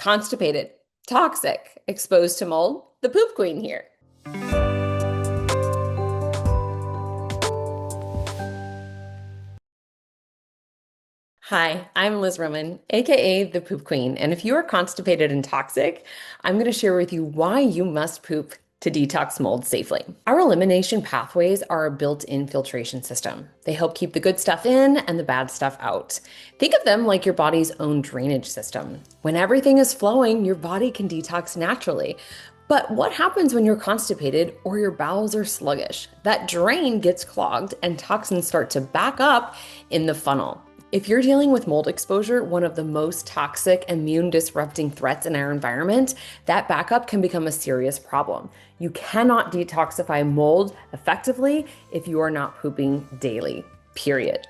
Constipated, toxic, exposed to mold, the poop queen here. Hi, I'm Liz Roman, aka the Poop Queen, and if you are constipated and toxic, I'm going to share with you why you must poop to detox mold safely. Our elimination pathways are a built-in filtration system. They help keep the good stuff in and the bad stuff out. Think of them like your body's own drainage system. When everything is flowing, your body can detox naturally. But what happens when you're constipated or your bowels are sluggish? That drain gets clogged and toxins start to back up in the funnel. If you're dealing with mold exposure, one of the most toxic, immune disrupting threats in our environment, that backup can become a serious problem. You cannot detoxify mold effectively if you are not pooping daily, period.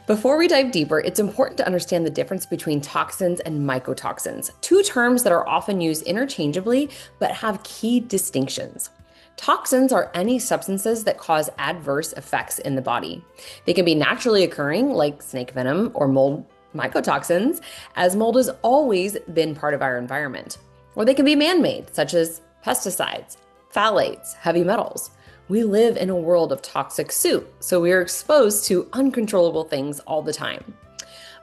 Before we dive deeper, it's important to understand the difference between toxins and mycotoxins, two terms that are often used interchangeably but have key distinctions. Toxins are any substances that cause adverse effects in the body. They can be naturally occurring, like snake venom or mold mycotoxins, as mold has always been part of our environment. Or they can be man-made, such as pesticides, phthalates, heavy metals. We live in a world of toxic soup, so we are exposed to uncontrollable things all the time.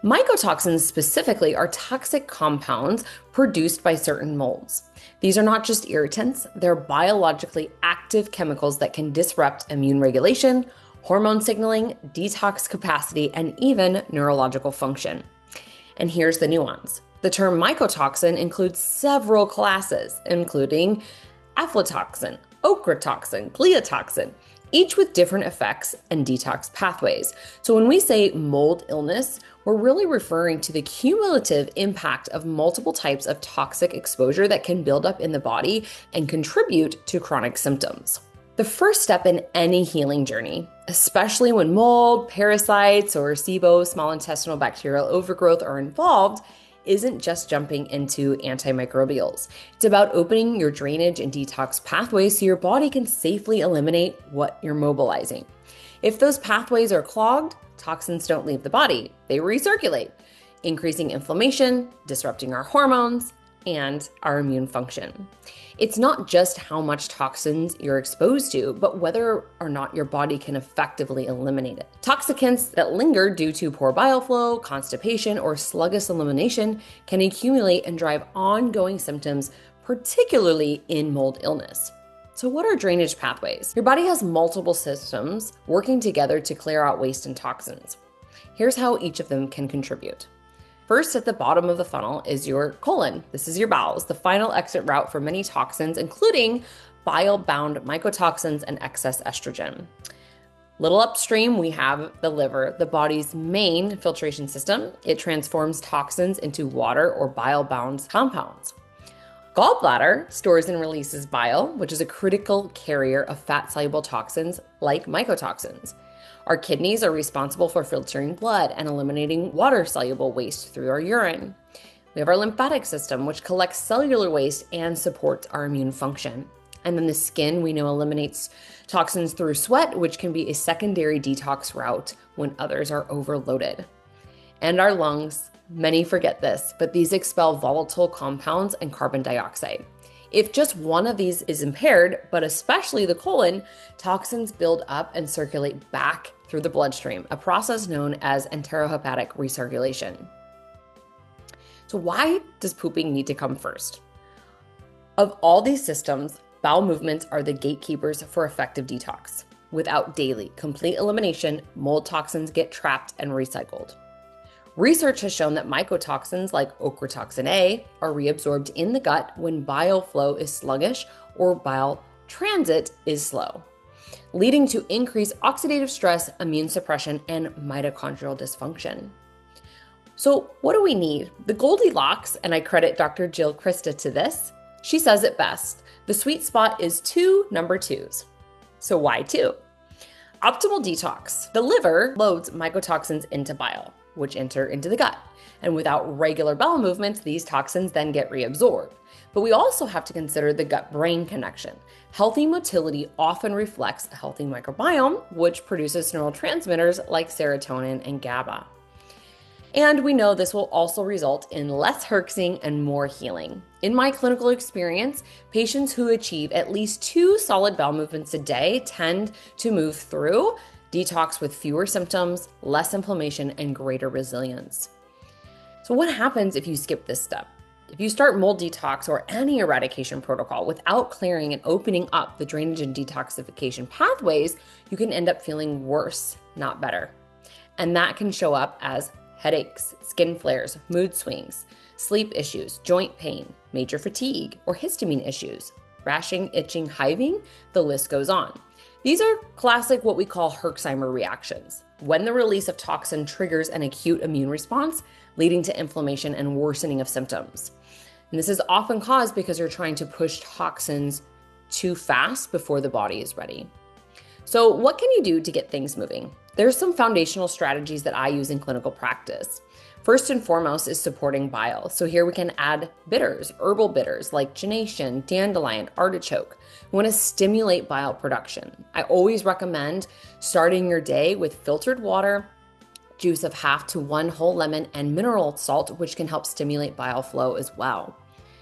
Mycotoxins specifically are toxic compounds produced by certain molds. These are not just irritants, they're biologically active chemicals that can disrupt immune regulation, hormone signaling, detox capacity, and even neurological function. And here's the nuance. The term mycotoxin includes several classes, including aflatoxin, ochratoxin, gliotoxin, each with different effects and detox pathways. So when we say mold illness, we're really referring to the cumulative impact of multiple types of toxic exposure that can build up in the body and contribute to chronic symptoms. The first step in any healing journey, especially when mold, parasites, or SIBO, small intestinal bacterial overgrowth, are involved, isn't just jumping into antimicrobials. It's about opening your drainage and detox pathways so your body can safely eliminate what you're mobilizing. If those pathways are clogged, toxins don't leave the body, they recirculate, increasing inflammation, disrupting our hormones, and our immune function. It's not just how much toxins you're exposed to, but whether or not your body can effectively eliminate it. Toxicants that linger due to poor bile flow, constipation, or sluggish elimination can accumulate and drive ongoing symptoms, particularly in mold illness. So what are drainage pathways? Your body has multiple systems working together to clear out waste and toxins. Here's how each of them can contribute. First, at the bottom of the funnel is your colon. This is your bowels, the final exit route for many toxins, including bile-bound mycotoxins and excess estrogen. Little upstream, we have the liver, the body's main filtration system. It transforms toxins into water or bile-bound compounds. Gallbladder stores and releases bile, which is a critical carrier of fat-soluble toxins like mycotoxins. Our kidneys are responsible for filtering blood and eliminating water-soluble waste through our urine. We have our lymphatic system, which collects cellular waste and supports our immune function. And then the skin, we know, eliminates toxins through sweat, which can be a secondary detox route when others are overloaded. And our lungs, many forget this, but these expel volatile compounds and carbon dioxide. If just one of these is impaired, but especially the colon, toxins build up and circulate back through the bloodstream, a process known as enterohepatic recirculation. So why does pooping need to come first? Of all these systems, bowel movements are the gatekeepers for effective detox. Without daily, complete elimination, mold toxins get trapped and recycled. Research has shown that mycotoxins like ochratoxin A are reabsorbed in the gut when bile flow is sluggish or bile transit is slow, leading to increased oxidative stress, immune suppression, and mitochondrial dysfunction. So what do we need? The Goldilocks, and I credit Dr. Jill Krista to this, she says it best. The sweet spot is 2 number 2s. So why 2? Optimal detox. The liver loads mycotoxins into bile, which enter into the gut. And without regular bowel movements, these toxins then get reabsorbed. But we also have to consider the gut-brain connection. Healthy motility often reflects a healthy microbiome, which produces neurotransmitters like serotonin and GABA. And we know this will also result in less herxing and more healing. In my clinical experience, patients who achieve at least 2 solid bowel movements a day tend to move through detox with fewer symptoms, less inflammation, and greater resilience. So what happens if you skip this step? If you start mold detox or any eradication protocol without clearing and opening up the drainage and detoxification pathways, you can end up feeling worse, not better. And that can show up as headaches, skin flares, mood swings, sleep issues, joint pain, major fatigue, or histamine issues, rashing, itching, hiving, the list goes on. These are classic what we call Herxheimer reactions, when the release of toxin triggers an acute immune response, leading to inflammation and worsening of symptoms. And this is often caused because you're trying to push toxins too fast before the body is ready. So what can you do to get things moving? There's some foundational strategies that I use in clinical practice. First and foremost is supporting bile. So here we can add bitters, herbal bitters like genation, dandelion, artichoke. We want to stimulate bile production. I always recommend starting your day with filtered water, juice of half to 1 whole lemon, and mineral salt, which can help stimulate bile flow as well.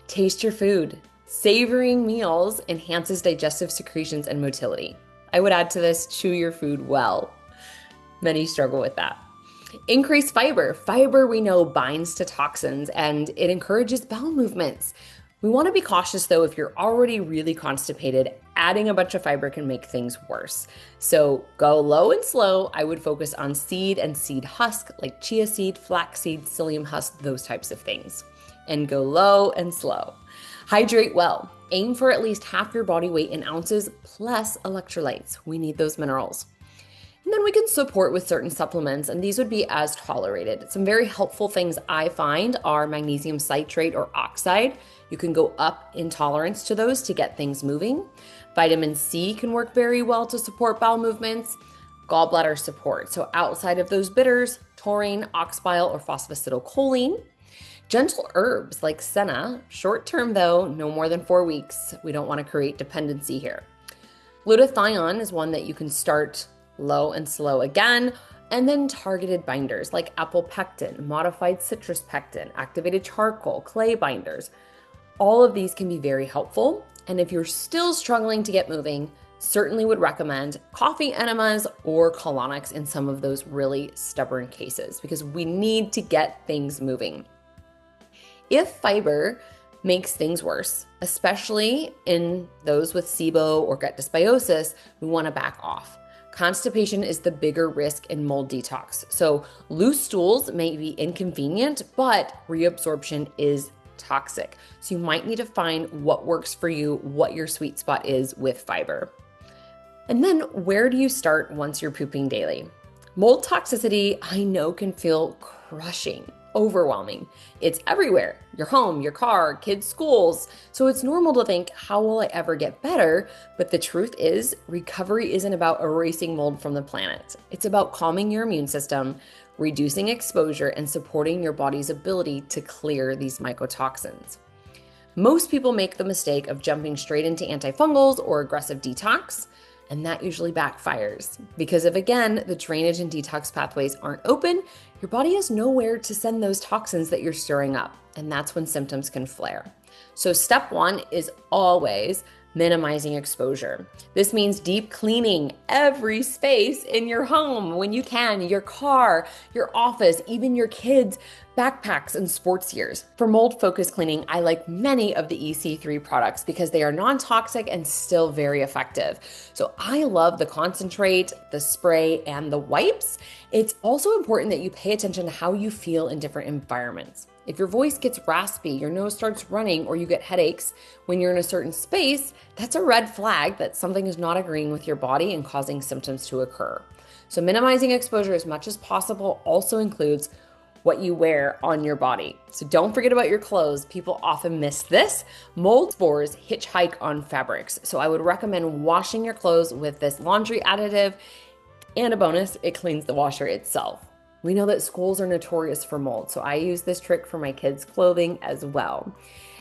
Taste your food. Savoring meals enhances digestive secretions and motility. I would add to this, chew your food well. Many struggle with that. Increase fiber. Fiber, we know, binds to toxins and it encourages bowel movements. We want to be cautious though, if you're already really constipated, adding a bunch of fiber can make things worse. So go low and slow. I would focus on seed and seed husk like chia seed, flax seed, psyllium husk, those types of things. And go low and slow. Hydrate well. Aim for at least half your body weight in ounces plus electrolytes. We need those minerals. And then we can support with certain supplements, and these would be as tolerated. Some very helpful things I find are magnesium citrate or oxide. You can go up in tolerance to those to get things moving. Vitamin C can work very well to support bowel movements. Gallbladder support. So outside of those bitters, taurine, ox bile, or phosphatidylcholine. Gentle herbs like senna, short term though, no more than 4 weeks. We don't want to create dependency here. Glutathione is one that you can start low and slow again, and then targeted binders like apple pectin, modified citrus pectin, activated charcoal, clay binders. All of these can be very helpful. And if you're still struggling to get moving, certainly would recommend coffee enemas or colonics in some of those really stubborn cases because we need to get things moving. If fiber makes things worse, especially in those with SIBO or gut dysbiosis, we want to back off. Constipation is the bigger risk in mold detox. So loose stools may be inconvenient, but reabsorption is toxic. So you might need to find what works for you, what your sweet spot is with fiber. And then where do you start once you're pooping daily? Mold toxicity, I know, can feel crushing, overwhelming. It's everywhere, your home, your car, kids' schools. So it's normal to think, how will I ever get better? But the truth is, recovery isn't about erasing mold from the planet. It's about calming your immune system, reducing exposure, and supporting your body's ability to clear these mycotoxins. Most people make the mistake of jumping straight into antifungals or aggressive detox, and that usually backfires because if, again, the drainage and detox pathways aren't open, your body has nowhere to send those toxins that you're stirring up, and that's when symptoms can flare. So step 1 is always minimizing exposure. This means deep cleaning every space in your home when you can, your car, your office, even your kids' backpacks and sports gears. For mold focused cleaning, I like many of the EC3 products because they are non-toxic and still very effective. So I love the concentrate, the spray, and the wipes. It's also important that you pay attention to how you feel in different environments. If your voice gets raspy, your nose starts running, or you get headaches when you're in a certain space, that's a red flag that something is not agreeing with your body and causing symptoms to occur. So minimizing exposure as much as possible also includes what you wear on your body. So don't forget about your clothes. People often miss this. Mold spores hitchhike on fabrics. So I would recommend washing your clothes with this laundry additive, and a bonus, it cleans the washer itself. We know that schools are notorious for mold, so I use this trick for my kids' clothing as well.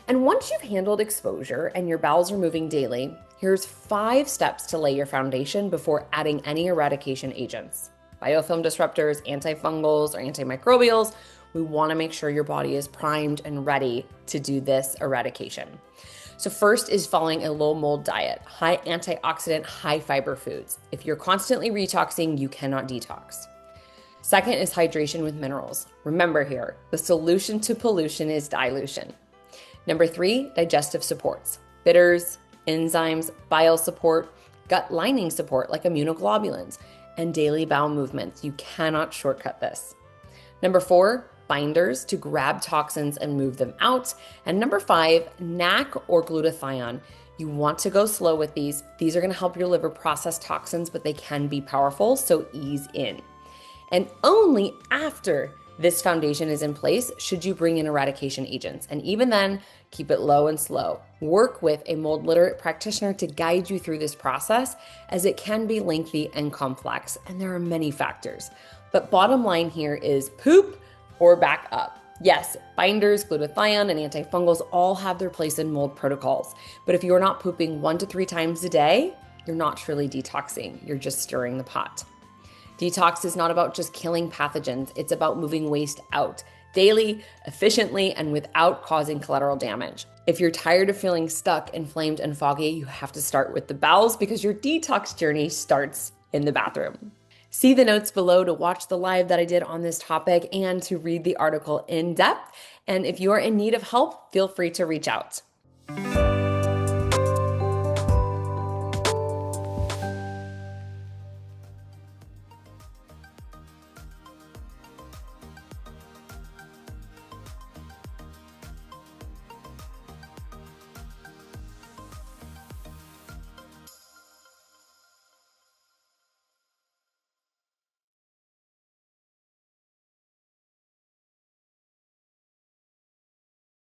And once you've handled exposure and your bowels are moving daily, here's 5 steps to lay your foundation before adding any eradication agents. Biofilm disruptors, antifungals, or antimicrobials, We want to make sure your body is primed and ready to do this eradication. So first is following a low mold diet, high antioxidant, high fiber foods. If you're constantly retoxing, you cannot detox. Second is hydration with minerals. Remember here, the solution to pollution is dilution. Number 3, digestive supports, bitters, enzymes, bile support, gut lining support like immunoglobulins, and daily bowel movements. You cannot shortcut this. Number 4, binders to grab toxins and move them out. And number 5, NAC or glutathione. You want to go slow with these. These are going to help your liver process toxins, but they can be powerful, so ease in. And only after this foundation is in place should you bring in eradication agents. And even then, keep it low and slow. Work with a mold literate practitioner to guide you through this process, as it can be lengthy and complex, and there are many factors. But bottom line here is poop or back up. Yes, binders, glutathione, and antifungals all have their place in mold protocols. But if you're not pooping 1 to 3 times a day, you're not truly detoxing. You're just stirring the pot. Detox is not about just killing pathogens. It's about moving waste out daily, efficiently, and without causing collateral damage. If you're tired of feeling stuck, inflamed, and foggy, you have to start with the bowels, because your detox journey starts in the bathroom. See the notes below to watch the live that I did on this topic and to read the article in depth. And if you are in need of help, feel free to reach out.